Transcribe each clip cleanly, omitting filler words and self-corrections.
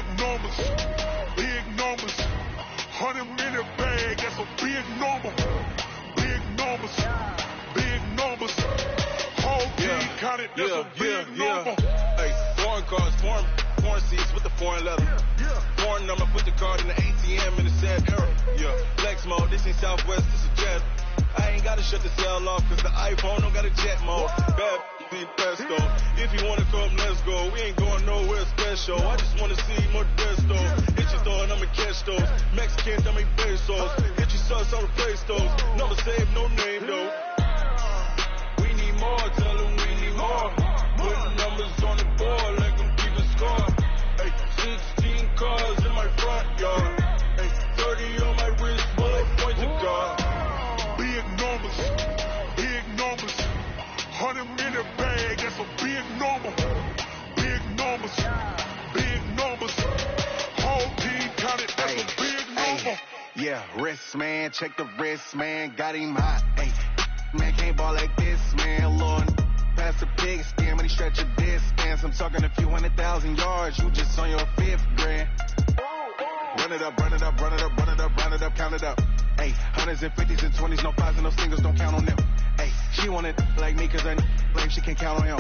big numbers, big numbers. 100 in the bag, that's a big number. Big numbers, big numbers. Whole team counted, that's a big number. Hey, foreign cars, foreign seats with the foreign leather. Foreign number, put the card in the ATM in the sad era. Flex mode, this ain't Southwest, this is Jet. I ain't gotta shut the cell off, cause the iPhone don't got a jet mode. Bad ain't Presto. If you wanna come, let's go. We ain't going nowhere special. I just wanna see more Modesto. Hit your store and I'ma catch those. Mexicans, I make pesos. Hit your sus, I'll replace those. Number save, no name though. We need more, tell them we need more. Putting numbers on the board like I'm keeping score. Hey, 16 cars in my front yard. Hey, 30 on my wrist, bullet points of God. Big numbers, big numbers. 100 in the bag, that's a big number. Big numbers, big numbers. Whole team counted, that's a big number. Yeah, wrist, man, check the wrist, man. Got him hot, ayy. Man, can't ball like this, man. Lord, pass the pig skin, but he stretch a distance. I'm talking a few 100,000 yards, you just on your fifth grand. Run it up, run it up, run it up, run it up, run it up, count it up. Ayy, hundreds and fifties and 20s, no fives and no singles, don't count on them. Ayy, she wanted like me cause her blame, she can't count on him.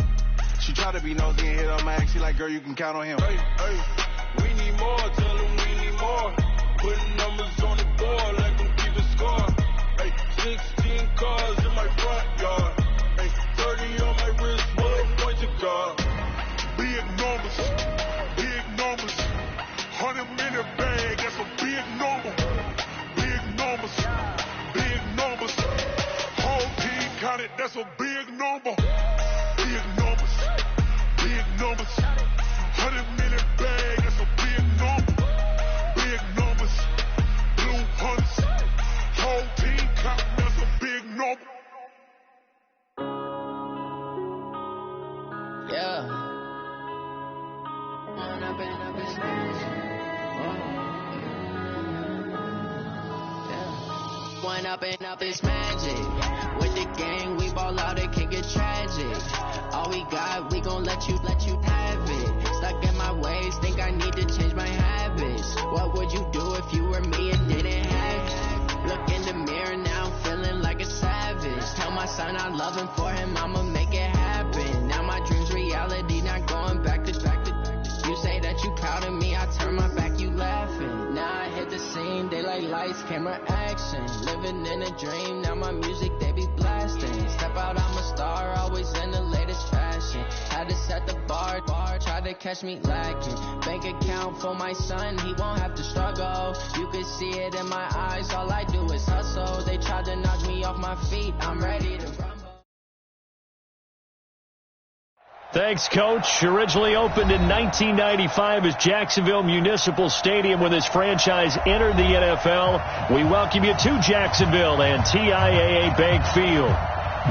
She tried to be nosy and hit on my ex, she like, girl, you can count on him. Hey, we need more, tell them we need more. Putting numbers on the board like I'm keeping score. Hey, 16 cars in my front yard. Hey, 30 on my wrist, bullet points of God. Big numbers, big numbers. 100 in the bag, that's a big number. Big numbers, big numbers. Whole team counted, that's a big number. Big numbers, big numbers. 100 in the bag, that's a big number. Big numbers, blue hunts. Whole team counting, that's a big number. Yeah. One up and up is magic. With the gang, we ball out, it can get tragic. All we got, we gon' let you have it. Stuck in my ways, think I need to change my habits. What would you do if you were me and didn't have it? Look in the mirror now, I'm feeling like a savage. Tell my son I love him, for him I'ma make it happen. Now my dream's reality, not going back to. You say that you proud of me, I turn my back, you laughing. Now I hit the scene, they like lights, camera, action. Living in a dream, now my music, they be blasting. Step out, I'm a star, always in the latest fashion. Had to set the bar, try to catch me lacking. Bank account for my son, he won't have to struggle. You can see it in my eyes, all I do is hustle. They tried to knock me off my feet, I'm ready to rumble. Thanks, Coach. Originally opened in 1995 as Jacksonville Municipal Stadium when this franchise entered the NFL. We welcome you to Jacksonville and TIAA Bank Field.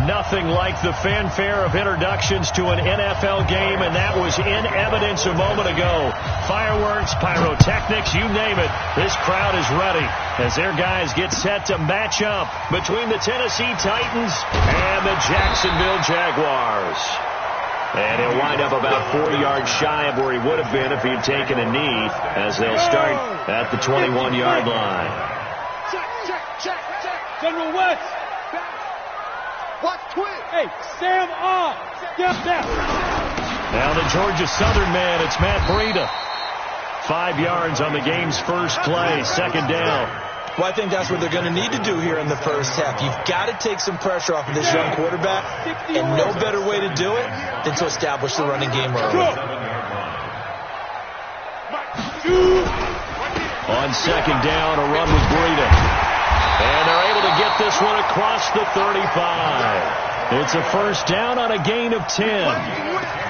Nothing like the fanfare of introductions to an NFL game, and that was in evidence a moment ago. Fireworks, pyrotechnics, you name it. This crowd is ready as their guys get set to match up between the Tennessee Titans and the Jacksonville Jaguars. And he'll wind up about 4 yards shy of where he would have been if he had taken a knee, as they'll start at the 21-yard line. Check. General West. Watch quick. Hey, Sam off. Step. Now the Georgia Southern man, it's Matt Breida. 5 yards on the game's first play, second down. Well, I think that's what they're going to need to do here in the first half. You've got to take some pressure off of this young quarterback, and no better way to do it than to establish the running game early. On second down, a run with Breida. And they're able to get this one across the 35. It's a first down on a gain of 10.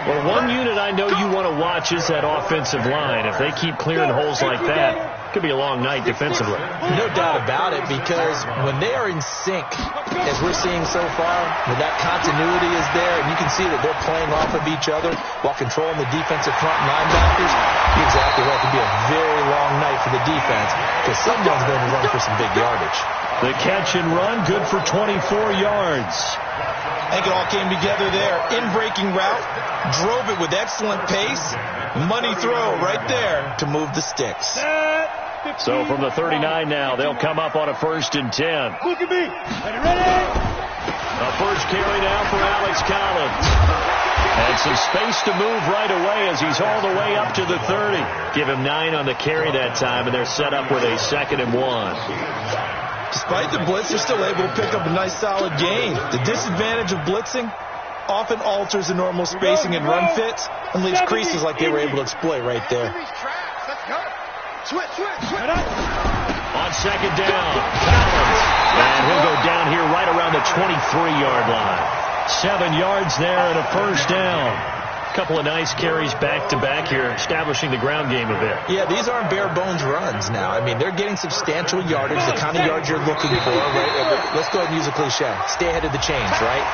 Well, one unit I know you want to watch is that offensive line. If they keep clearing holes like that, it could be a long night defensively. No doubt about it, because when they are in sync, as we're seeing so far, when that continuity is there, and you can see that they're playing off of each other while controlling the defensive front linebackers, you're exactly right. It could be a very long night for the defense, because someone's going to run for some big yardage. The catch and run, good for 24 yards. I think it all came together there. In-breaking route, drove it with excellent pace. Money throw right there to move the sticks. So from the 39 now, they'll come up on a 1st and 10. Look at me. Ready? A first carry now for Alex Collins. And some space to move right away as he's all the way up to the 30. Give him 9 on the carry that time, and they're set up with a 2nd and 1. Despite the blitz, they're still able to pick up a nice solid gain. The disadvantage of blitzing often alters the normal spacing and run fits and leaves creases like they were able to exploit right there. Switch. On 2nd down, Collins. And he'll go down here right around the 23-yard line. 7 yards there and a 1st down. A couple of nice carries back-to-back here, establishing the ground game a bit. Yeah, these aren't bare-bones runs now. I mean, they're getting substantial yardage, the kind of yards you're looking for, right? Let's go ahead and use a cliche. Stay ahead of the chains, right?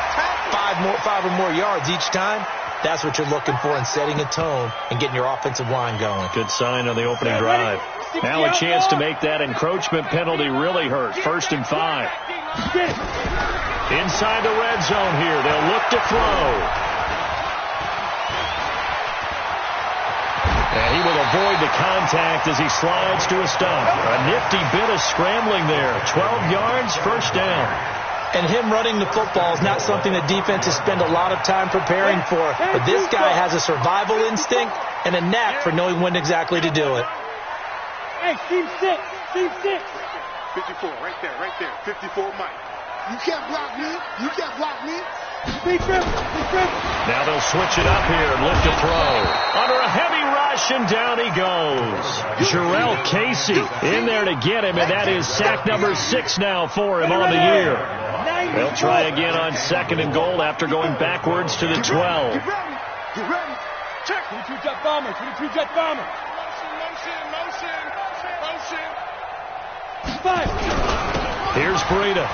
5 or more yards each time. That's what you're looking for in setting a tone and getting your offensive line going. Good sign on the opening drive. Now a chance to make that encroachment penalty really hurt. 1st and 5. Inside the red zone here. They'll look to throw. And he will avoid the contact as he slides to a stop. A nifty bit of scrambling there. 12 yards, 1st down. And him running the football is not something that defenses spend a lot of time preparing for. But this guy has a survival instinct and a knack for knowing when exactly to do it. Hey, team 6. 54, right there. 54, Mike. You can't block me. Big trip. Now they'll switch it up here and look to throw. Under a heavy rush, and down he goes. Jarrell Casey in there to get him, and that is sack number 6 now for him on the year. They'll try again on 2nd and goal after going backwards to the 12. Get ready. Check. 22 jet bomber. Motion. 5. Here's Breida.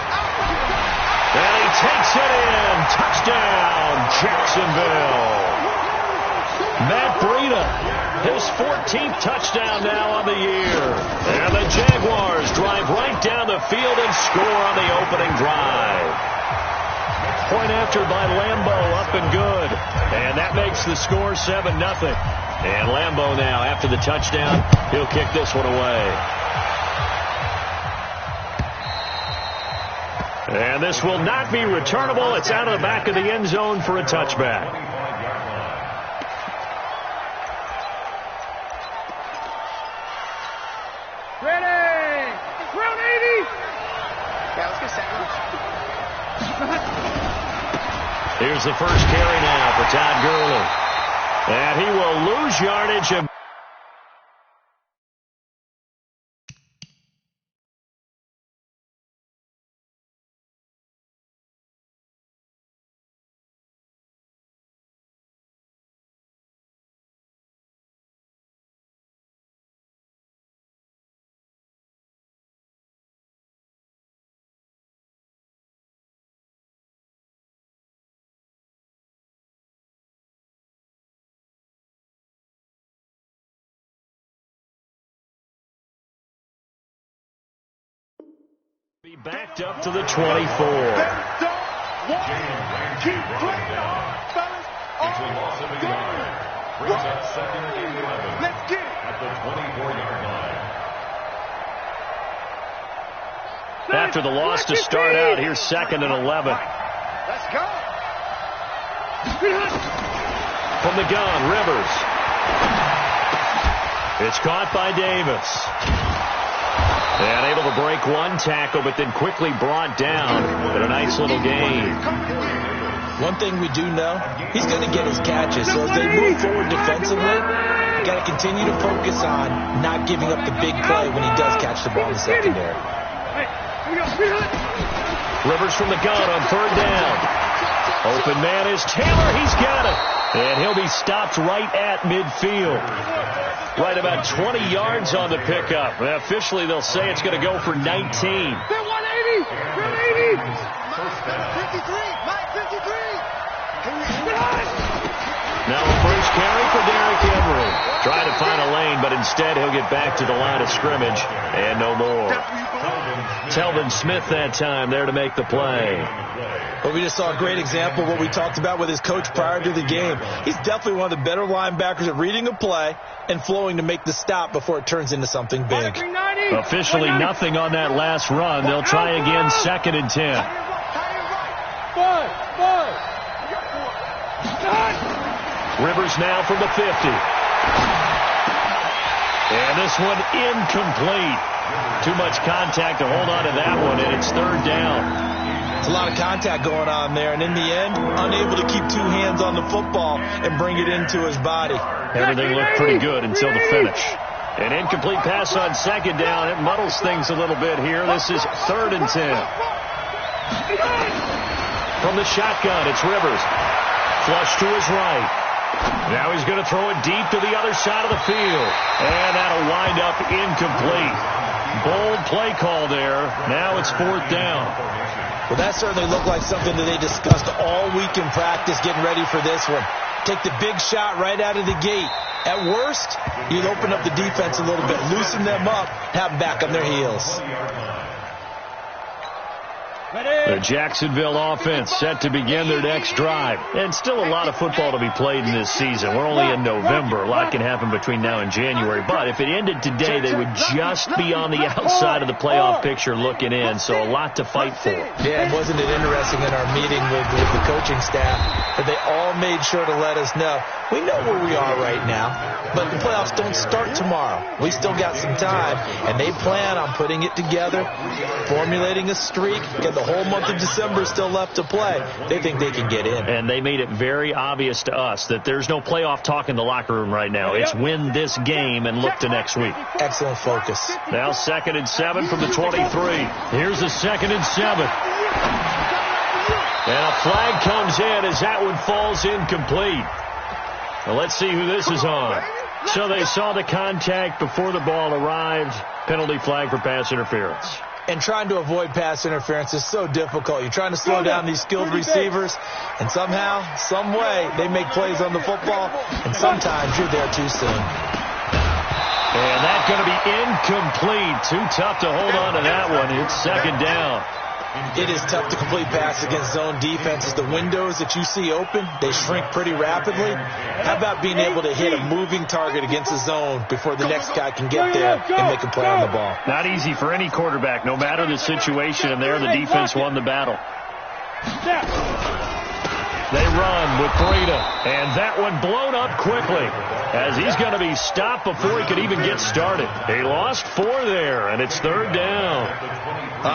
And he takes it in. Touchdown, Jacksonville. Matt Breida, his 14th touchdown now on the year. And the Jaguars drive right down the field and score on the opening drive. Point after by Lambeau, up and good. And that makes the score 7-0. And Lambeau now, after the touchdown, he'll kick this one away. And this will not be returnable. It's out of the back of the end zone for a touchback. Ready. Round 80. Yeah, let's get second. Here's the first carry now for Todd Gurley. And he will lose yardage. Be backed up to the 24. Keep playing on, fellas. Let's get it. At the 24-yard line. After the loss to start out, here's 2nd and 11. Let's go. From the gun, Rivers. It's caught by Davis. And able to break one tackle, but then quickly brought down. But a nice little gain. One thing we do know, he's going to get his catches. So as they move forward defensively, you got to continue to focus on not giving up the big play when he does catch the ball in the secondary. Rivers from the gun on 3rd down. Open man is Taylor. He's got it. And he'll be stopped right at midfield. Right about 20 yards on the pickup. Officially, they'll say it's going to go for 19. 180. 180. 53. Mike 53. Now a first carry for Derrick Henry. Trying to find a lane, but instead he'll get back to the line of scrimmage and no more. Telvin Smith that time there to make the play. Well, we just saw a great example of what we talked about with his coach prior to the game. He's definitely one of the better linebackers at reading a play and flowing to make the stop before it turns into something big. Officially nothing on that last run. They'll try again, 2nd and 10. Rivers now from the 50. And this one incomplete. Too much contact to hold on to that one, and it's 3rd down. There's a lot of contact going on there, and in the end, unable to keep 2 hands on the football and bring it into his body. Everything looked pretty good until the finish. An incomplete pass on 2nd down. It muddles things a little bit here. This is 3rd and 10. From the shotgun, it's Rivers. Flush to his right. Now he's going to throw it deep to the other side of the field. And that'll wind up incomplete. Bold play call there. Now it's 4th down. Well, that certainly looked like something that they discussed all week in practice getting ready for this one. Take the big shot right out of the gate. At worst, you'd open up the defense a little bit, loosen them up, have them back on their heels. The Jacksonville offense set to begin their next drive. And still a lot of football to be played in this season. We're only in November. A lot can happen between now and January. But if it ended today, they would just be on the outside of the playoff picture looking in. So a lot to fight for. Yeah, wasn't it interesting in our meeting with the coaching staff that they all made sure to let us know, we know where we are right now, but the playoffs don't start tomorrow. We still got some time, and they plan on putting it together, formulating a streak, get the whole month of December still left to play. They think they can get in. And they made it very obvious to us that there's no playoff talk in the locker room right now. It's win this game and look to next week. Excellent focus. Now 2nd and 7 from the 23. Here's a 2nd and 7. And a flag comes in as that one falls incomplete. Well, let's see who this is on. So they saw the contact before the ball arrived. Penalty flag for pass interference. And trying to avoid pass interference is so difficult. You're trying to slow down these skilled receivers, and somehow, some way, they make plays on the football, and sometimes you're there too soon. And that's going to be incomplete. Too tough to hold on to that one. It's 2nd down. It is tough to complete pass against zone defenses. The windows that you see open, they shrink pretty rapidly. How about being able to hit a moving target against a zone before the next guy can get there and make a play on the ball? Not easy for any quarterback, no matter the situation, and there the defense won the battle. They run with Breida, and that one blown up quickly as he's going to be stopped before he could even get started. He lost 4 there, and it's 3rd down.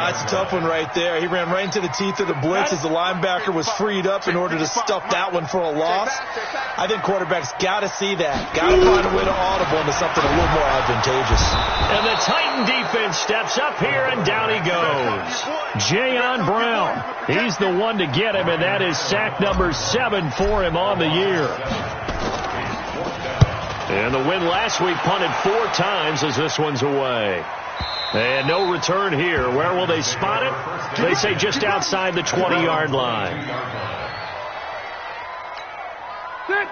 It's a tough one right there. He ran right into the teeth of the blitz as the linebacker was freed up in order to stuff that one for a loss. I think quarterbacks got to see that. Got to find a way to audible into something a little more advantageous. And the Titan defense steps up here, and down he goes. Jayon Brown. He's the one to get him, and that is sack number 7 for him on the year. And the win last week punted 4 times as this one's away. And no return here. Where will they spot it? They say just outside the 20-yard line.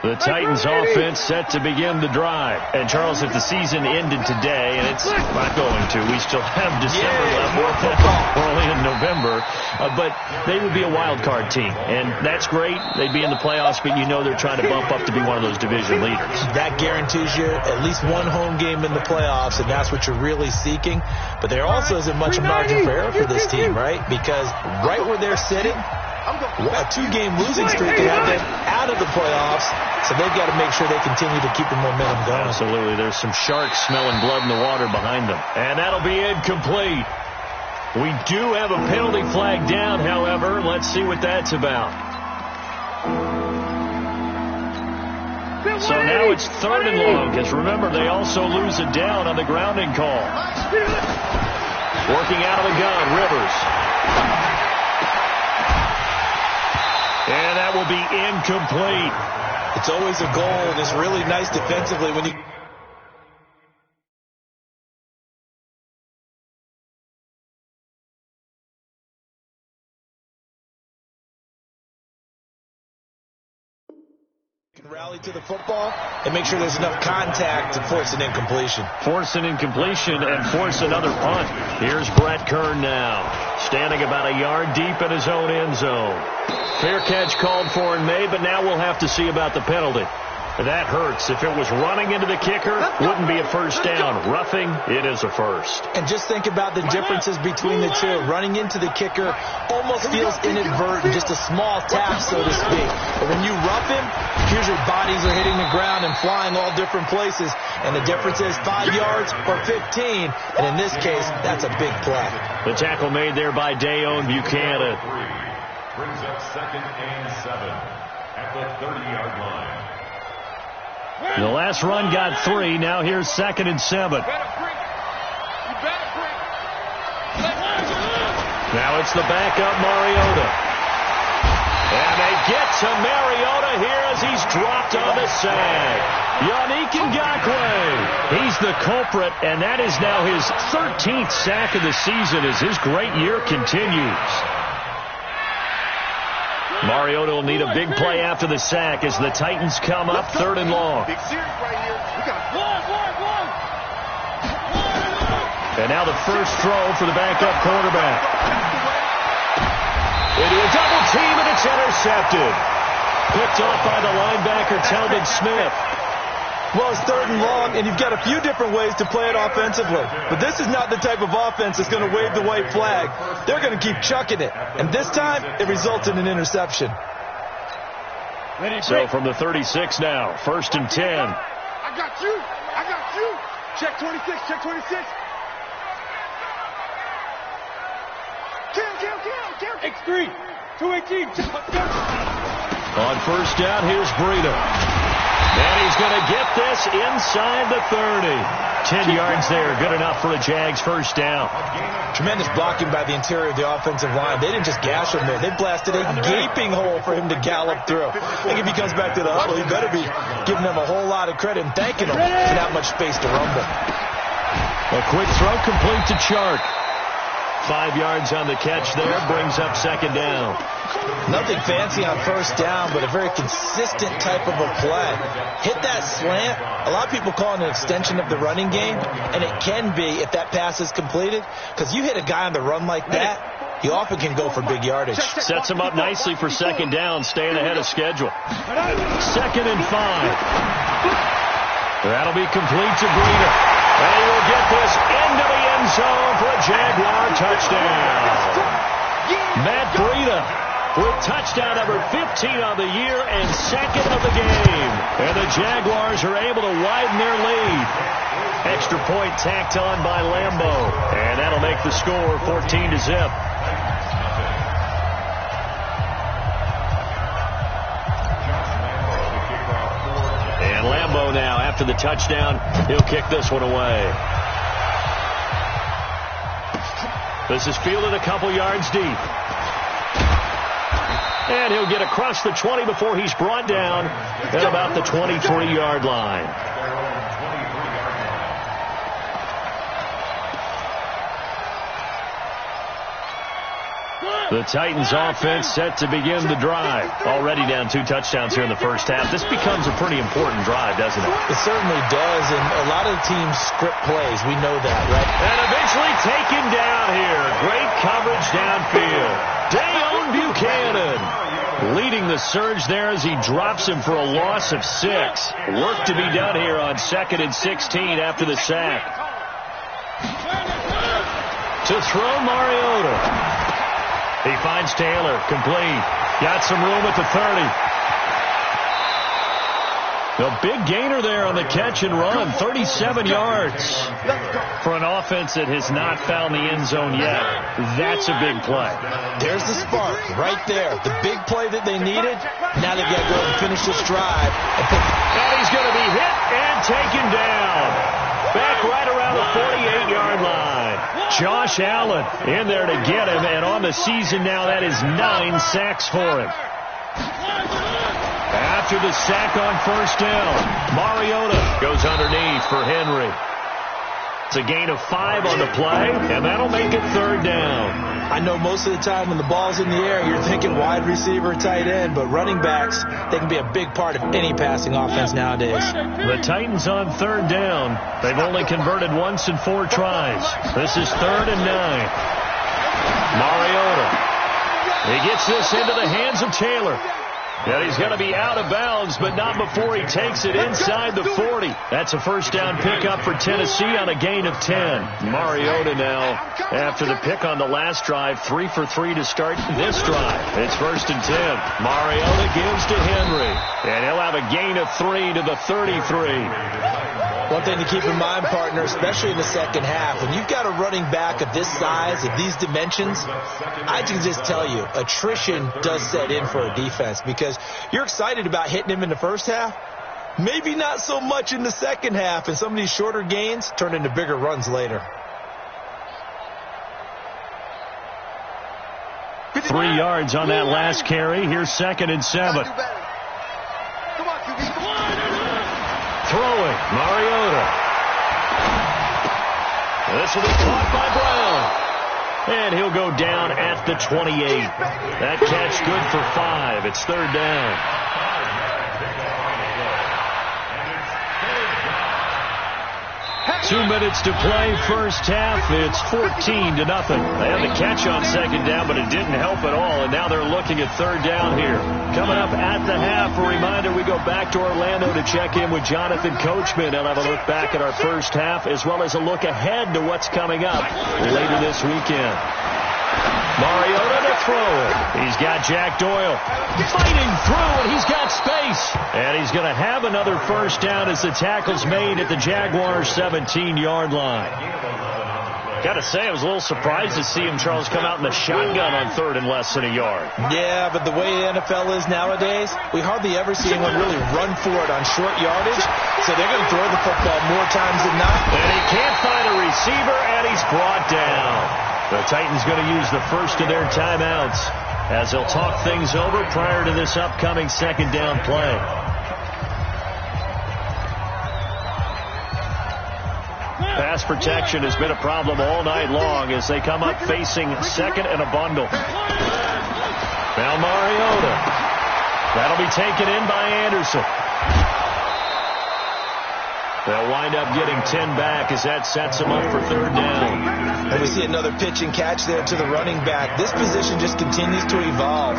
The Titans offense set to begin the drive. And Charles, if the season ended today, and it's not going to, we still have December left. We're only in November. But they would be a wild card team. And that's great. They'd be in the playoffs, but you know they're trying to bump up to be one of those division leaders. That guarantees you at least one home game in the playoffs, and that's what you're really seeking. But there also isn't much margin for error for this team, right? Because right where they're sitting, a 2-game losing streak can have them out of the playoffs, so they've got to make sure they continue to keep the momentum going. Absolutely. There's some sharks smelling blood in the water behind them. And that'll be incomplete. We do have a penalty flag down, however. Let's see what that's about. So now it's 3rd and long, because remember, they also lose a down on the grounding call. Working out of the gun, Rivers. And that will be incomplete. It's always a goal, and it's really nice defensively when you... Rally to the football and make sure there's enough contact to force an incompletion. Force an incompletion and force another punt. Here's Brett Kern now, standing about a yard deep in his own end zone. Fair catch called for and made, but now we'll have to see about the penalty. That hurts. If it was running into the kicker, wouldn't be a first down. Roughing, it is a first. And just think about the differences between the two. Running into the kicker almost feels inadvertent, just a small tap, so to speak. But when you rough him, here's your bodies are hitting the ground and flying all different places. And the difference is 5 yards or 15. And in this case, that's a big play. The tackle made there by Dayon Buchanan. Brings up 2nd and 7 at the 30-yard line. The last run got 3. Now here's 2nd and 7. Now it's the backup Mariota. And they get to Mariota here as he's dropped on the sack. Yannick Ngakoue. He's the culprit, and that is now his 13th sack of the season as his great year continues. Mariota will need a big play after the sack as the Titans come up 3rd and long. And now the first throw for the backup quarterback. Into a double team, and it's intercepted. Picked off by the linebacker, Telvin Smith. Well, it's 3rd and long, and you've got a few different ways to play it offensively. But this is not the type of offense that's going to wave the white flag. They're going to keep chucking it. And this time, it results in an interception. So from the 36 now, 1st and 10. I got you. I got you. Check 26. Check 26. Kill. X3. 218. On 1st down, here's Breida. And he's going to get this inside the 30. 10 yards there. Good enough for a Jags first down. Tremendous blocking by the interior of the offensive line. They didn't just gash him there. They blasted a gaping hole for him to gallop through. I think if he comes back to the huddle, he better be giving them a whole lot of credit and thanking them for not much space to rumble. A quick throw complete to Chark. 5 yards on the catch there. Brings up 2nd down. Nothing fancy on 1st down, but a very consistent type of a play. Hit that slant. A lot of people call it an extension of the running game, and it can be if that pass is completed, because you hit a guy on the run like that, he often can go for big yardage. Sets him up nicely for 2nd down, staying ahead of schedule. 2nd and 5. That'll be complete to Breida. And he will get this into the end zone for a Jaguar touchdown. Matt Breida with touchdown number 15 on the year and 2nd of the game. And the Jaguars are able to widen their lead. Extra point tacked on by Lambeau. And that'll make the score 14-0. And Lambeau now, after the touchdown, he'll kick this one away. This is fielded a couple yards deep. And he'll get across the 20 before he's brought down at about the 23-yard line. The Titans offense set to begin the drive. Already down 2 touchdowns here in the first half. This becomes a pretty important drive, doesn't it? It certainly does, and a lot of teams script plays. We know that, right? And eventually taken down here. Great coverage downfield. Dayon Buchanan leading the surge there as he drops him for a loss of 6. Work to be done here on 2nd and 16 after the sack. To throw Mariota. He finds Taylor, complete. Got some room at the 30. A big gainer there on the catch and run, 37 yards. For an offense that has not found the end zone yet, that's a big play. There's the spark right there. The big play that they needed. Now they've got to go and finish this drive. And he's going to be hit and taken down. Back right around the 48-yard line. Josh Allen in there to get him, and on the season now, that is 9 sacks for him. After the sack on 1st down, Mariota goes underneath for Henry. It's a gain of 5 on the play, and that'll make it third down. I know most of the time when the ball's in the air, you're thinking wide receiver, tight end, but running backs, they can be a big part of any passing offense nowadays. The Titans on third down. They've only converted once in 4 tries. This is 3rd and 9. Mariota. He gets this into the hands of Taylor. And he's going to be out of bounds, but not before he takes it inside the 40. That's a first down pickup for Tennessee on a gain of 10. Mariota now, after the pick on the last drive, 3 for 3 to start this drive. It's 1st and 10. Mariota gives to Henry, and he'll have a gain of 3 to the 33. One thing to keep in mind, partner, especially in the second half, when you've got a running back of this size, of these dimensions, I can just tell you, attrition does set in for a defense because you're excited about hitting him in the first half. Maybe not so much in the second half, and some of these shorter gains turn into bigger runs later. 3 yards on that last carry. Here's 2nd and 7. Throwing, Mariota. This will be caught by Brown. And he'll go down at the 28. That catch good for 5. It's 3rd down. 2 minutes to play first half. It's 14-0. They had the catch on 2nd down, but it didn't help at all, and now they're looking at 3rd down here. Coming up at the half, a reminder, we go back to Orlando to check in with Jonathan Coachman. I'll have a look back at our first half, as well as a look ahead to what's coming up later this weekend. Mariota to throw it. He's got Jack Doyle fighting through, and he's got space. And he's going to have another first down as the tackle's made at the Jaguars' 17-yard line. Got to say, I was a little surprised to see him, Charles, come out in the shotgun on 3rd and less than a yard. Yeah, but the way the NFL is nowadays, we hardly ever see anyone really run for it on short yardage. So they're going to throw the football more times than not. And he can't find a receiver, and he's brought down. The Titans going to use the first of their timeouts as they'll talk things over prior to this upcoming 2nd down play. Pass protection has been a problem all night long as they come up facing 2nd and a bundle. Now Mariota. That'll be taken in by Anderson. They'll wind up getting 10 back as that sets them up for 3rd down. And we see another pitch and catch there to the running back. This position just continues to evolve.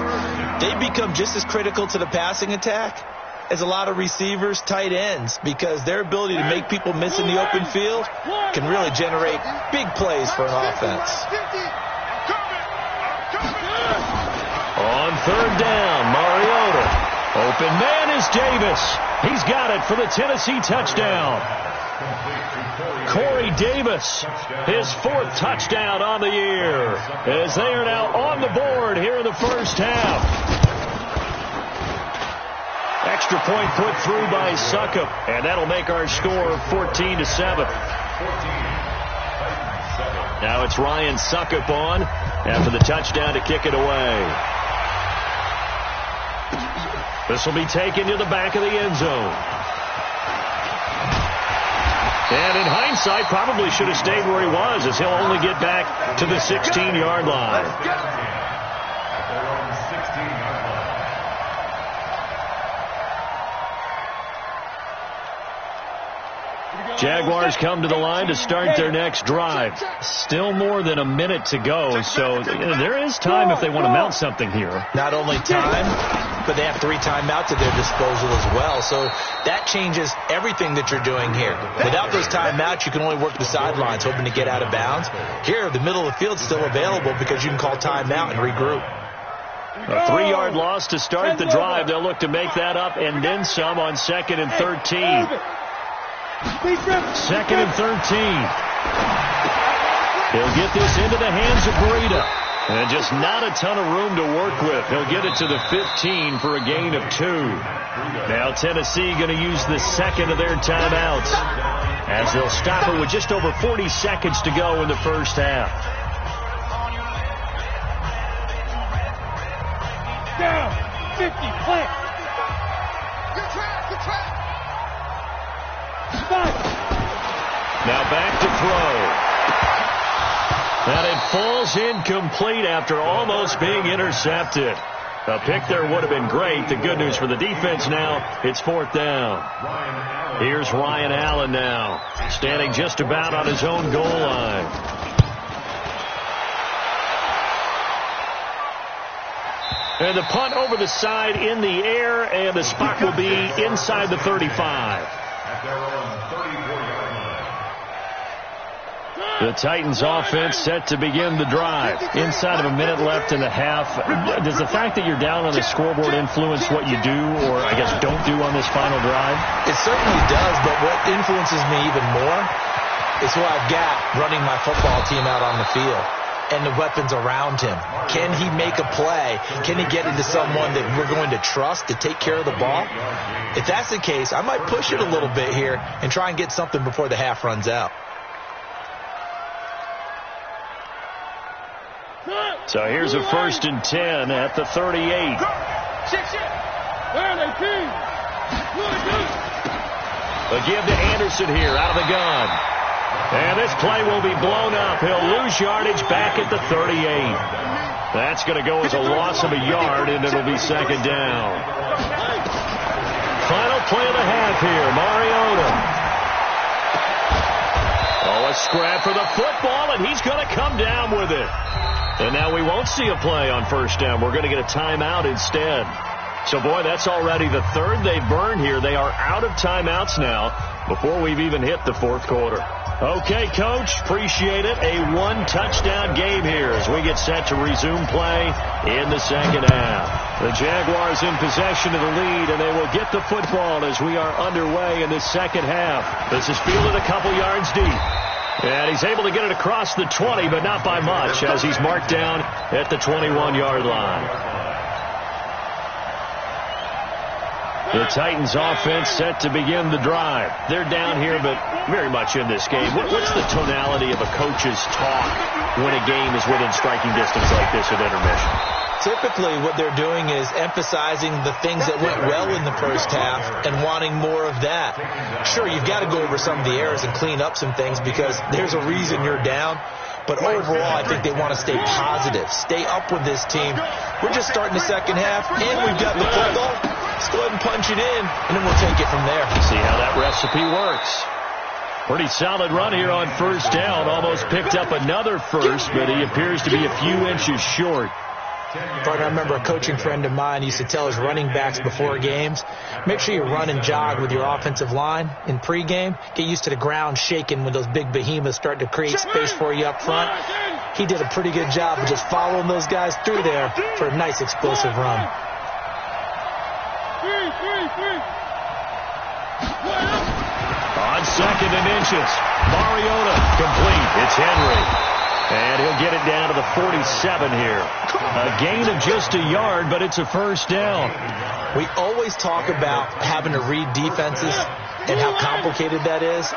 They become just as critical to the passing attack as a lot of receivers, tight ends, because their ability to make people miss in the open field can really generate big plays for an offense. On 3rd down, Mariota. Open man is Davis. He's got it for the Tennessee touchdown. Corey Davis, his 4th touchdown on the year, as they are now on the board here in the first half. Extra point put through by Succop, and that'll make our score 14-7. Now it's Ryan Succop on after the touchdown to kick it away. This will be taken to the back of the end zone. And in hindsight, probably should have stayed where he was, as he'll only get back to the 16-yard line. Jaguars come to the line to start their next drive. Still more than a minute to go, so there is time if they want to mount something here. Not only time, but they have 3 timeouts at their disposal as well, so that changes everything that you're doing here. Without those timeouts, you can only work the sidelines, hoping to get out of bounds. Here, the middle of the field is still available because you can call timeout and regroup. A 3-yard loss to start the drive. They'll look to make that up and then some on 2nd and 13. 2nd and 13. He'll get this into the hands of Breida. And just not a ton of room to work with. He'll get it to the 15 for a gain of 2. Now Tennessee going to use the 2nd of their timeouts as they'll stop it with just over 40 seconds to go in the first half. Down. 50. Plant. Good track. Now Now back to throw. And it falls incomplete after almost being intercepted. A pick there would have been great. The good news for the defense now, it's 4th down. Here's Ryan Allen now, standing just about on his own goal line. And the punt over the side in the air, and the spot will be inside the 35. The Titans offense set to begin the drive. Inside of a minute left in the half. Does the fact that you're down on the scoreboard influence what you do, or I guess don't do on this final drive? It certainly does, but what influences me even more is who I've got running my football team out on the field and the weapons around him. Can he make a play? Can he get into someone that we're going to trust to take care of the ball? If that's the case, I might push it a little bit here and try and get something before the half runs out. So here's a 1st and 10 at the 38. A give to Anderson here out of the gun. And this play will be blown up. He'll lose yardage back at the 38. That's going to go as a loss of a yard, and it'll be 2nd down. Final play of the half here, Mariota. Oh, a scrap for the football, and he's going to come down with it. And now we won't see a play on 1st down. We're going to get a timeout instead. So, boy, that's already the 3rd they've burned here. They are out of timeouts now before we've even hit the 4th quarter. Okay, Coach, appreciate it. A 1-touchdown game here as we get set to resume play in the 2nd half. The Jaguars in possession of the lead, and they will get the football as we are underway in the 2nd half. This is fielded a couple yards deep. And he's able to get it across the 20, but not by much, as he's marked down at the 21-yard line. The Titans offense set to begin the drive. They're down here, but very much in this game. What's the tonality of a coach's talk when a game is within striking distance like this at intermission? Typically, what they're doing is emphasizing the things that went well in the first half and wanting more of that. Sure, you've got to go over some of the errors and clean up some things because there's a reason you're down. But overall, I think they want to stay positive, stay up with this team. We're just starting the 2nd half, and we've got the football. Let's go ahead and punch it in, and then we'll take it from there. See how that recipe works. Pretty solid run here on 1st down. Almost picked up another first, but he appears to be a few inches short. But I remember a coaching friend of mine used to tell his running backs before games, make sure you run and jog with your offensive line in pregame. Get used to the ground shaking when those big behemoths start to create space for you up front. He did a pretty good job of just following those guys through there for a nice explosive run. On 2nd and inches, Mariota complete. It's Henry. And he'll get it down to the 47 here. A gain of just a yard, but it's a 1st down. We always talk about having to read defenses and how complicated that is.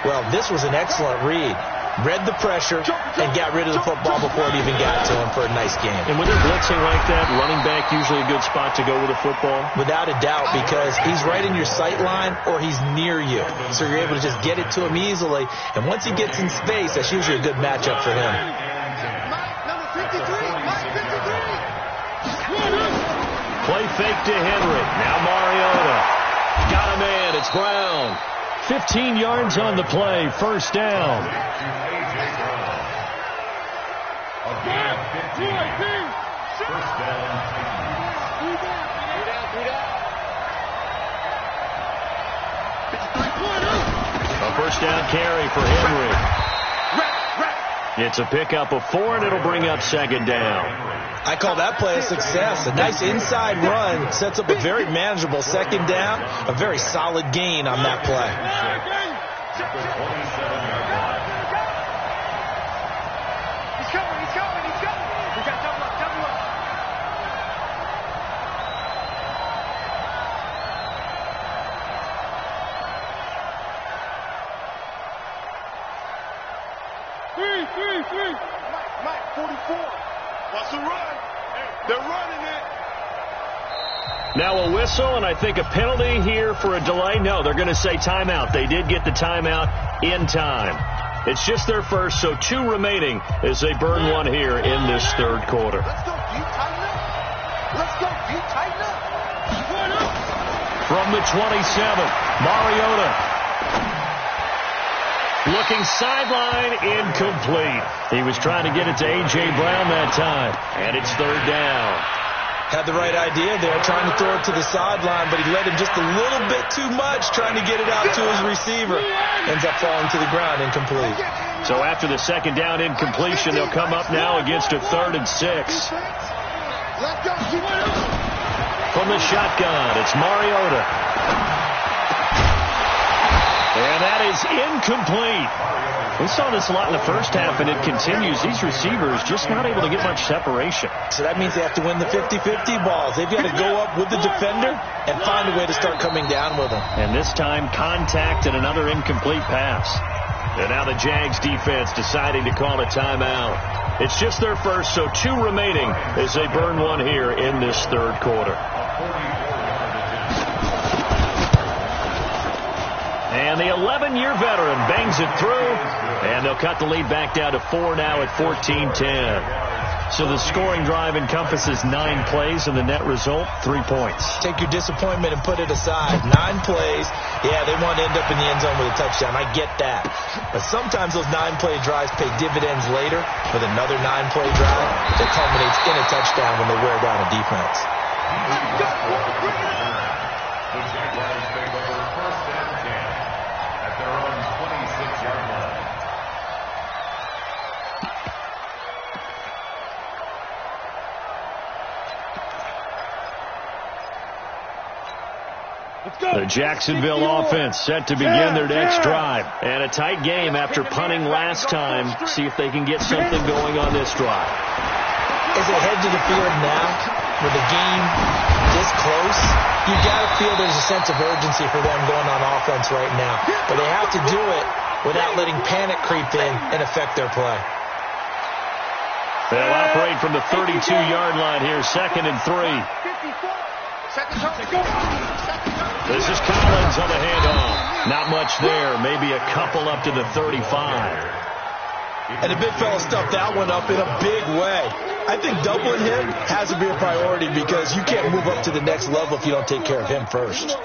Well, this was an excellent read. Read the pressure and got rid of the football before it even got to him for a nice game. And when they're blitzing like that, running back usually a good spot to go with a football? Without a doubt, because he's right in your sight line or he's near you. So you're able to just get it to him easily. And once he gets in space, that's usually a good matchup for him. Play fake to Henry. Now Mariota. Got a man. It's Brown. 15 yards on the play. 1st down. A 1st down carry for Henry. It's a pickup of 4, and it'll bring up 2nd down. I call that play a success. A nice inside run sets up a very manageable 2nd down. A very solid gain on that play. He's coming. We got double up. Three. Mike, 44. What's the run? They're running it. Now a whistle, and I think a penalty here for a delay. No, they're going to say timeout. They did get the timeout in time. It's just their first, so 2 remaining as they burn one here in this third quarter. Let's go, you tighten up. Let's go, you tighten up. From the 27, Mariota. Looking sideline, incomplete. He was trying to get it to A.J. Brown that time, and it's third down. Had the right idea there, trying to throw it to the sideline, but he led him just a little bit too much, trying to get it out to his receiver. Ends up falling to the ground, incomplete. So after the second down incompletion, they'll come up now against a 3rd and 6. From the shotgun, it's Mariota. And that is incomplete. We saw this a lot in the first half, and it continues. These receivers just not able to get much separation. So that means they have to win the 50-50 balls. They've got to go up with the defender and find a way to start coming down with them. And this time, contact and another incomplete pass. And now the Jags defense deciding to call a timeout. It's just their first, so 2 remaining as they burn one here in this third quarter. And the 11-year veteran bangs it through, and they'll cut the lead back down to 4 now at 14-10. So the scoring drive encompasses 9 plays, and the net result, 3 points. Take your disappointment and put it aside. 9 plays. Yeah, they want to end up in the end zone with a touchdown. I get that. But sometimes those 9-play drives pay dividends later with another 9-play drive that culminates in a touchdown when they wear down a defense. The Jaguars take over 1st and 10 at their own 26-yard line. The Jacksonville offense set to begin their next drive. And a tight game after punting last time. See if they can get something going on this drive. As they head to the field now, with the game this close, you got to feel there's a sense of urgency for them going on offense right now. But they have to do it without letting panic creep in and affect their play. They'll operate from the 32-yard line here, 2nd and 3. This is Collins on the handoff. Not much there. Maybe a couple up to the 35. And the big fella stuffed that one up in a big way. I think doubling him has to be a priority because you can't move up to the next level if you don't take care of him first. Here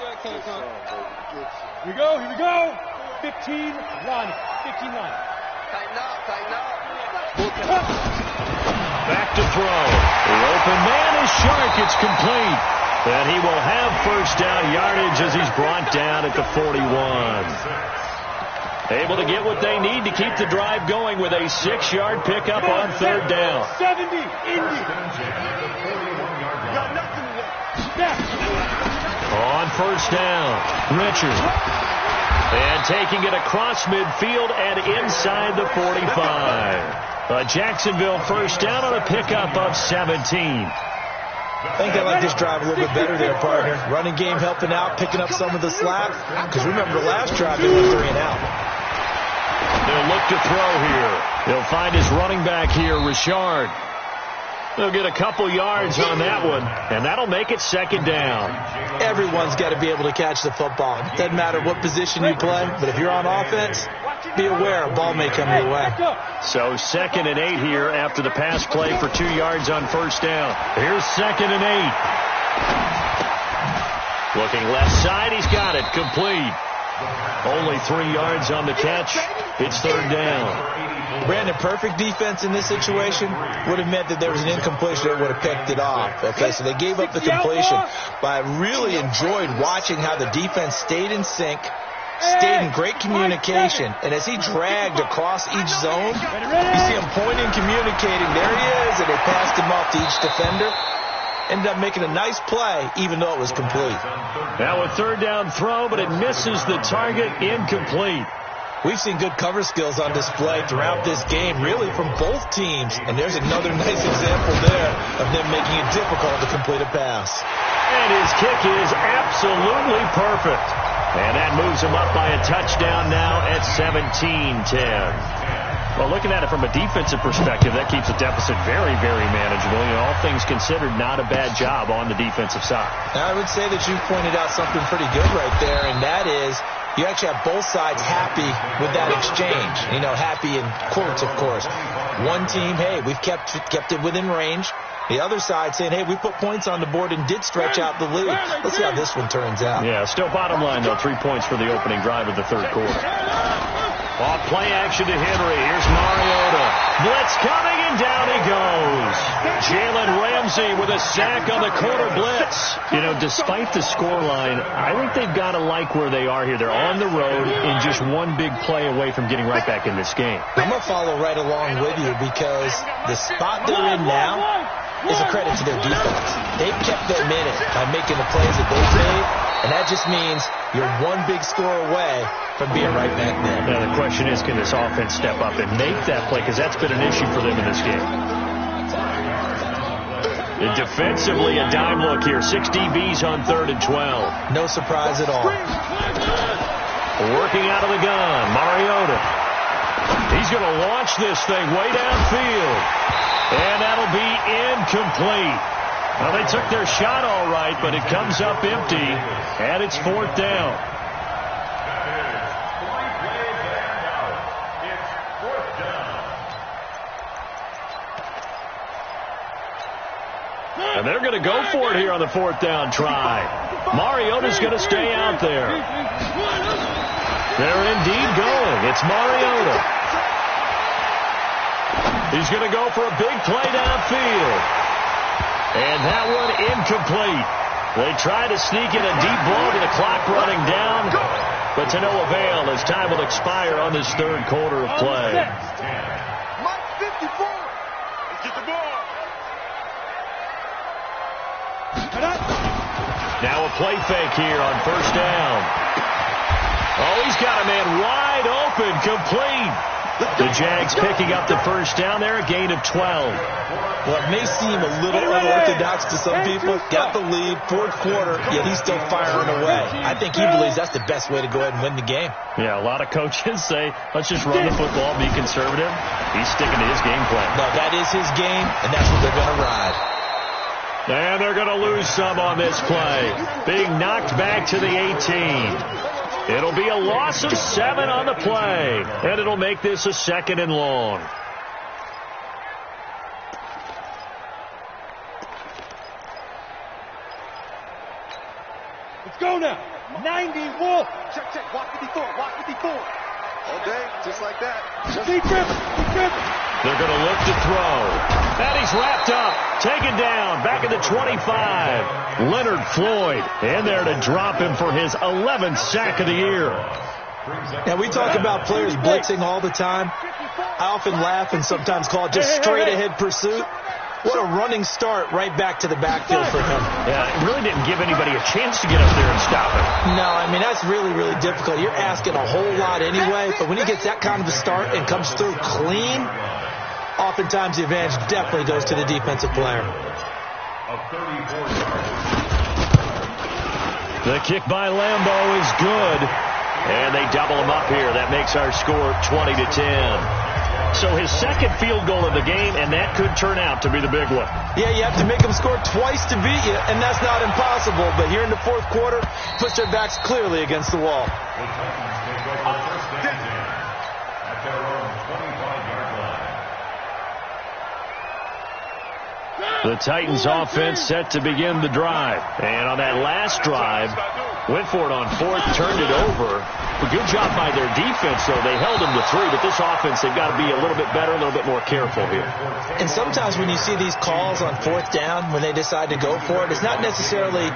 we go. 15 line. 15 line. Tighten up. Back to throw. The open man is Shark. It's complete. And he will have first down yardage as he's brought down at the 41. Able to get what they need to keep the drive going with a 6-yard pickup on 3rd down. 70, Indy. Got nothing left. On first down, Richard. And taking it across midfield and inside the 45. A Jacksonville first down on a pickup of 17. I think they like this drive a little bit better there, partner. Running game helping out, picking up some of the slack. Because remember, the last drive they went 3 and out. They'll look to throw here. They'll find his running back here, Richard. They'll get a couple yards on that one, and that'll make it 2nd down. Everyone's got to be able to catch the football. Doesn't matter what position you play, but if you're on offense, be aware a ball may come your way. So 2nd and 8 here after the pass play for 2 yards on first down. Here's 2nd and 8. Looking left side, he's got it, complete. Only 3 yards on the catch. It's 3rd down. Brandon, perfect defense in this situation would have meant that there was an incompletion that would have picked it off. Okay, so they gave up the completion. But I really enjoyed watching how the defense stayed in sync, stayed in great communication. And as he dragged across each zone, you see him pointing, communicating. There he is, and they passed him off to each defender. Ended up making a nice play, even though it was complete. Now a 3rd down throw, but it misses the target, incomplete. We've seen good cover skills on display throughout this game, really from both teams. And there's another nice example there of them making it difficult to complete a pass. And his kick is absolutely perfect. And that moves him up by a touchdown now at 17-10. Well, looking at it from a defensive perspective, that keeps the deficit very, very manageable. You know, all things considered, not a bad job on the defensive side. Now, I would say that you pointed out something pretty good right there, and that is you actually have both sides happy with that exchange. You know, happy in quotes, of course. One team, hey, we've kept it within range. The other side saying, hey, we put points on the board and did stretch out the lead. Let's see how this one turns out. Yeah, still bottom line, though, 3 points for the opening drive of the third quarter. Off play action to Henry. Here's Mariota. Blitz coming, and down he goes. Jalen Ramsey with a sack on the corner blitz. You know, despite the scoreline, I think they've got to like where they are here. They're on the road and just one big play away from getting right back in this game. I'm going to follow right along with you because the spot they're in now is a credit to their defense. They've kept them in it by making the plays that they've made, and that just means you're one big score away from being right back there. Now, the question is, can this offense step up and make that play? Because that's been an issue for them in this game. And defensively, a dime look here. 6 DBs on 3rd and 12. No surprise at all. Working out of the gun, Mariota. He's going to launch this thing way downfield. And that'll be incomplete. Well, they took their shot all right, but it comes up empty, and it's 4th down. And they're going to go for it here on the 4th down try. Mariota's going to stay out there. They're indeed going. It's Mariota. He's going to go for a big play downfield. And that one incomplete. They try to sneak in a deep blow to the clock running down, but to no avail as time will expire on this third quarter of play. Mike 54. Let's get the ball. Now a play fake here on 1st down. Oh, he's got a man wide open, complete. The Jags picking up the 1st down there, a gain of 12. Well, it may seem a little unorthodox to some people. Got the lead, 4th quarter, yet he's still firing away. I think he believes that's the best way to go ahead and win the game. Yeah, a lot of coaches say, let's just run the football, be conservative. He's sticking to his game plan. No, that is his game, and that's what they're going to ride. And they're going to lose some on this play. Being knocked back to the 18. It'll be a loss of 7 on the play, and it'll make this a 2nd and long. Let's go now. 91. Check. Walk 54. Walk 54. All day, just like that. Just keep dribbling. They're going to look to throw. And he's wrapped up. Taken down. Back at the 25. Leonard Floyd in there to drop him for his 11th sack of the year. Now, we talk about players blitzing all the time. I often laugh and sometimes call it just straight-ahead pursuit. What a running start right back to the backfield for him. Yeah, it really didn't give anybody a chance to get up there and stop him. No, I mean, that's really, really difficult. You're asking a whole lot anyway, but when he gets that kind of a start and comes through clean, oftentimes the advantage definitely goes to the defensive player. The kick by Lambo is good, and they double him up here. That makes our score 20-10. So his 2nd field goal of the game, and that could turn out to be the big one. Yeah, you have to make them score twice to beat you, and that's not impossible. But here in the 4th quarter, push their backs clearly against the wall. The Titans offense set to begin the drive. And on that last drive, went for it on 4th, turned it over. A good job by their defense, though. They held them to 3, but this offense, they've got to be a little bit better, a little bit more careful here. And sometimes when you see these calls on 4th down, when they decide to go for it, it's not necessarily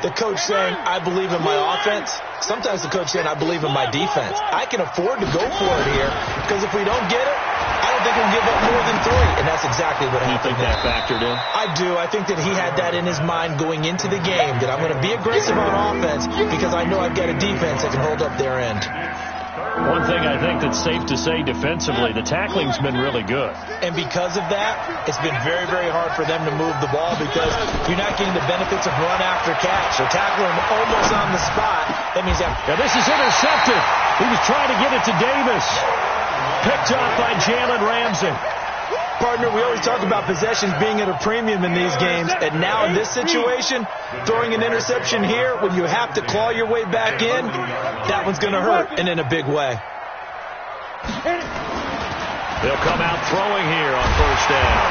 the coach saying, I believe in my offense. Sometimes the coach saying, I believe in my defense. I can afford to go for it here, because if we don't get it, I don't think we'll give up more than 3, and that's exactly what happened. You think that factored in? I do. I think that he had that in his mind going into the game, that I'm going to be aggressive on offense because I know I've got a defense that can hold up their end. One thing I think that's safe to say defensively, the tackling's been really good. And because of that, it's been very, very hard for them to move the ball because you're not getting the benefits of run after catch. They're tackling them almost on the spot. That means that. Now this is intercepted. He was trying to get it to Davis. Picked off by Jalen Ramsey. Partner, we always talk about possessions being at a premium in these games, and now in this situation, throwing an interception here when you have to claw your way back in, that one's going to hurt, and in a big way. They'll come out throwing here on first down.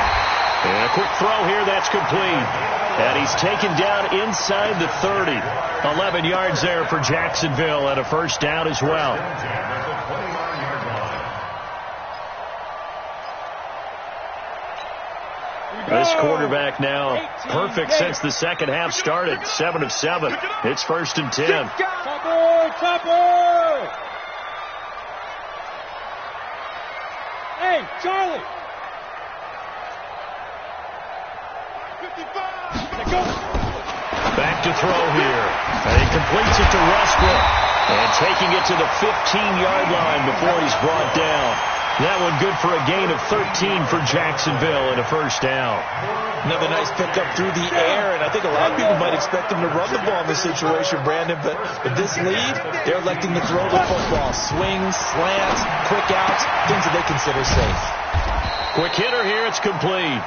And a quick throw here, that's complete. And he's taken down inside the 30. 11 yards there for Jacksonville and a first down as well. This quarterback now perfect since the second half started. 7 of 7. It's 1st and 10. Chopper! Hey, Charlie! 55! Go! Back to throw here. And he completes it to Westbrook. And taking it to the 15-yard line before he's brought down. That one good for a gain of 13 for Jacksonville and a first down. Another nice pickup through the air, and I think a lot of people might expect him to run the ball in this situation, Brandon, but with this lead, they're electing to throw the football. Swings, slants, quick outs, things that they consider safe. Quick hitter here, it's complete.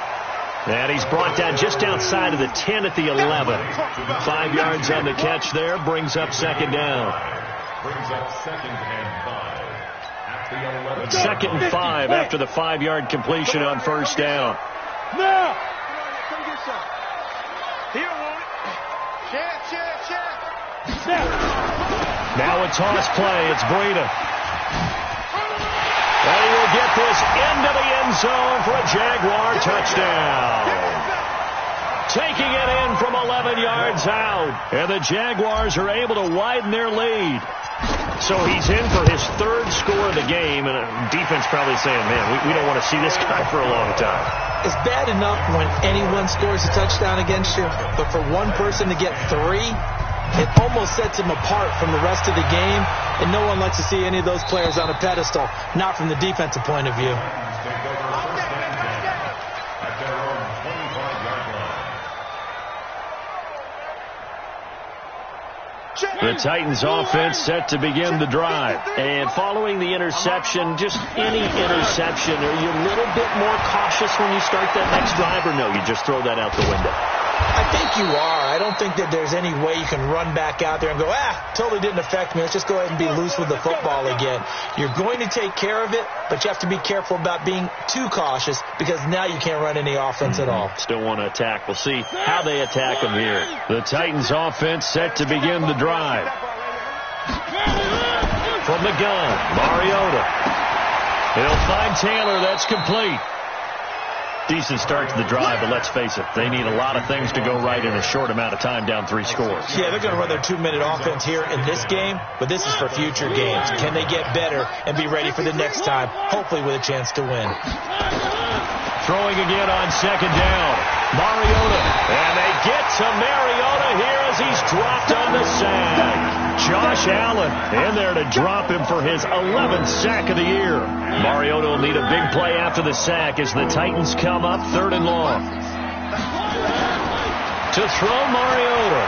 And he's brought down just outside of the 10 at the 11. 5 yards on the catch there, brings up second down. Brings up 2nd and 5. 2nd and 5 after the 5-yard completion on first down. Now! Now a toss play. It's Breida. And he will get this into the end zone for a Jaguar touchdown. Taking it in from 11 yards out. And the Jaguars are able to widen their lead. So he's in for his 3rd score of the game, and defense probably saying, man, we don't want to see this guy for a long time. It's bad enough when anyone scores a touchdown against you, but for one person to get 3, it almost sets him apart from the rest of the game, and no one likes to see any of those players on a pedestal, not from the defensive point of view. The Titans offense set to begin the drive. And following the interception, just any interception, are you a little bit more cautious when you start that next drive, or no, you just throw that out the window? I think you are. I don't think that there's any way you can run back out there and go, totally didn't affect me. Let's just go ahead and be loose with the football again. You're going to take care of it, but you have to be careful about being too cautious because now you can't run any offense at all. Still want to attack. We'll see how they attack them here. The Titans offense set to begin the drive. From the gun, Mariota. He'll find Taylor. That's complete. Decent start to the drive, but let's face it, they need a lot of things to go right in a short amount of time, down 3 scores. Yeah, they're going to run their 2-minute offense here in this game, but this is for future games. Can they get better and be ready for the next time, hopefully with a chance to win? Throwing again on second down. Mariota. And they get to Mariota here as he's dropped on the sack. Josh Allen in there to drop him for his 11th sack of the year. Mariota will need a big play after the sack as the Titans come up 3rd and long. To throw Mariota.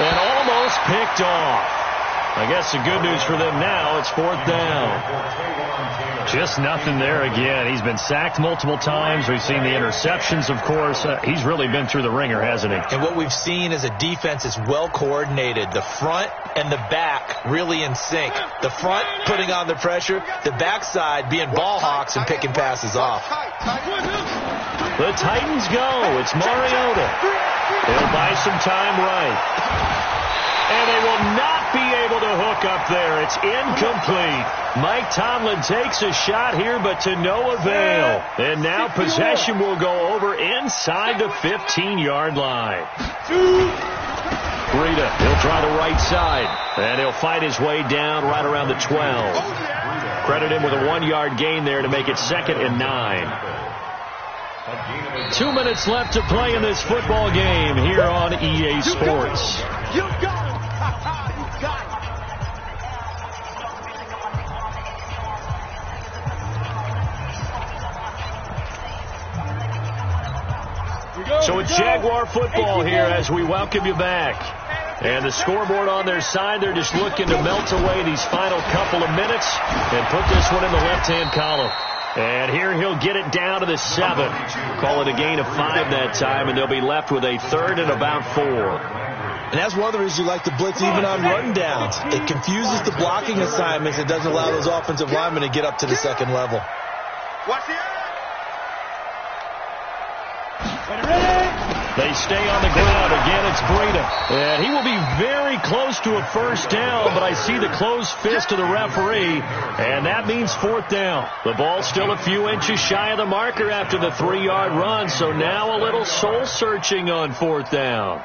And almost picked off. I guess the good news for them now, it's 4th down. Just nothing there again. He's been sacked multiple times. We've seen the interceptions, of course. He's really been through the ringer, hasn't he? And what we've seen is a defense is well coordinated. The front and the back really in sync. The front putting on the pressure. The backside being ball hawks and picking passes off. The Titans go. It's Mariota. He'll buy some time right. And they will not be able to hook up there. It's incomplete. Mike Tomlin takes a shot here, but to no avail. And now possession will go over inside the 15-yard line. Breida, he'll try the right side. And he'll fight his way down right around the 12. Credit him with a 1-yard gain there to make it 2nd and 9. 2 minutes left to play in this football game here on EA Sports. You got it. You got it. So it's Jaguar football here as we welcome you back. And the scoreboard on their side, they're just looking to melt away these final couple of minutes and put this one in the left-hand column. And here he'll get it down to the 7. Call it a gain of 5 that time, and they'll be left with a 3rd and about 4. And that's one of the reasons you like to blitz even on rundowns. It confuses the blocking assignments. It doesn't allow those offensive linemen to get up to the second level. Watch the They stay on the ground. Again, it's Breida. And he will be very close to a first down, but I see the closed fist of the referee, and that means 4th down. The ball's still a few inches shy of the marker after the 3-yard run, so now a little soul-searching on 4th down.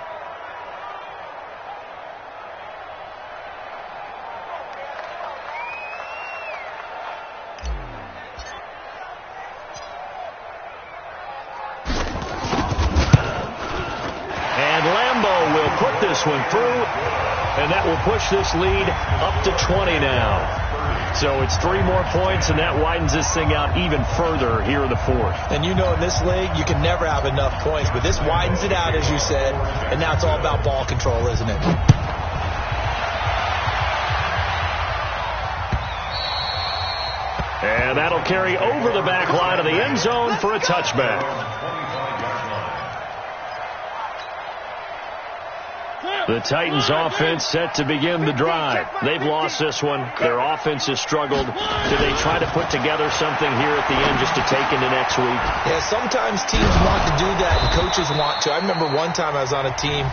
This one through, and that will push this lead up to 20 now. So it's 3 more points, and that widens this thing out even further here in the 4th. And you know in this league, you can never have enough points, but this widens it out, as you said, and now it's all about ball control, isn't it? And that'll carry over the back line of the end zone for a touchback. The Titans offense set to begin the drive. They've lost this one. Their offense has struggled. Do they try to put together something here at the end just to take into next week? Yeah, sometimes teams want to do that and coaches want to. I remember one time I was on a team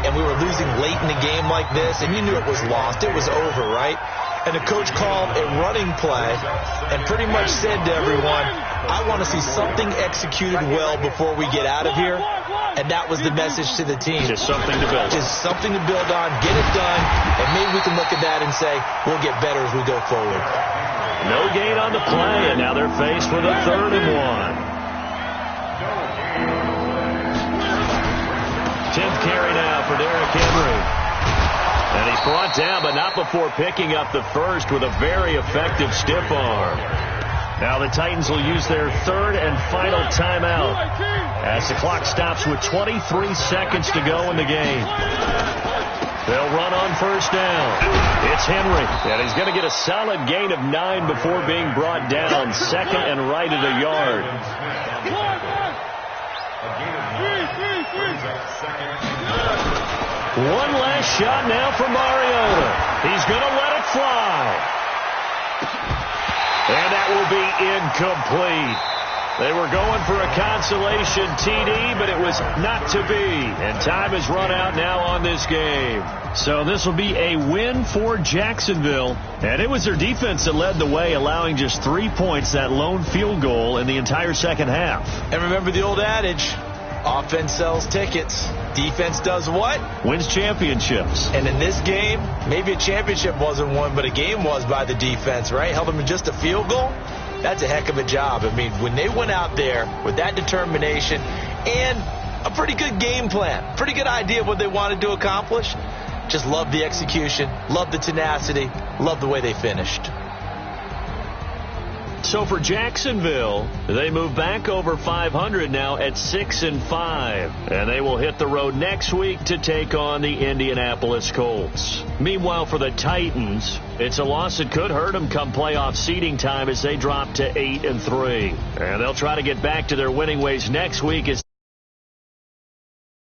and we were losing late in the game like this, and you knew it was lost. It was over, right? And the coach called a running play and pretty much said to everyone, I want to see something executed well before we get out of here. And that was the message to the team. Just something to build. Just something to build on, get it done, and maybe we can look at that and say, we'll get better as we go forward. No gain on the play, and now they're faced with a 3rd and 1. 10th carry now for Derrick Henry. And he's brought down, but not before picking up the first with a very effective stiff arm. Now the Titans will use their 3rd and final timeout as the clock stops with 23 seconds to go in the game. They'll run on first down. It's Henry, and he's going to get a solid gain of 9 before being brought down. 2nd and right at a yard. One last shot now for Mariota. He's going to let it fly. And that will be incomplete. They were going for a consolation TD, but it was not to be. And time has run out now on this game. So this will be a win for Jacksonville. And it was their defense that led the way, allowing just 3 points, that lone field goal in the entire second half. And remember the old adage, offense sells tickets. Defense does what? Wins championships. And in this game, maybe a championship wasn't won, but a game was by the defense, right? Held them to just a field goal. That's a heck of a job. I mean, when they went out there with that determination and a pretty good game plan, pretty good idea of what they wanted to accomplish, just love the execution, love the tenacity, love the way they finished. So for Jacksonville, they move back over 500 now at 6-5. And they will hit the road next week to take on the Indianapolis Colts. Meanwhile, for the Titans, it's a loss that could hurt them come playoff seeding time as they drop to 8-3. And they'll try to get back to their winning ways next week as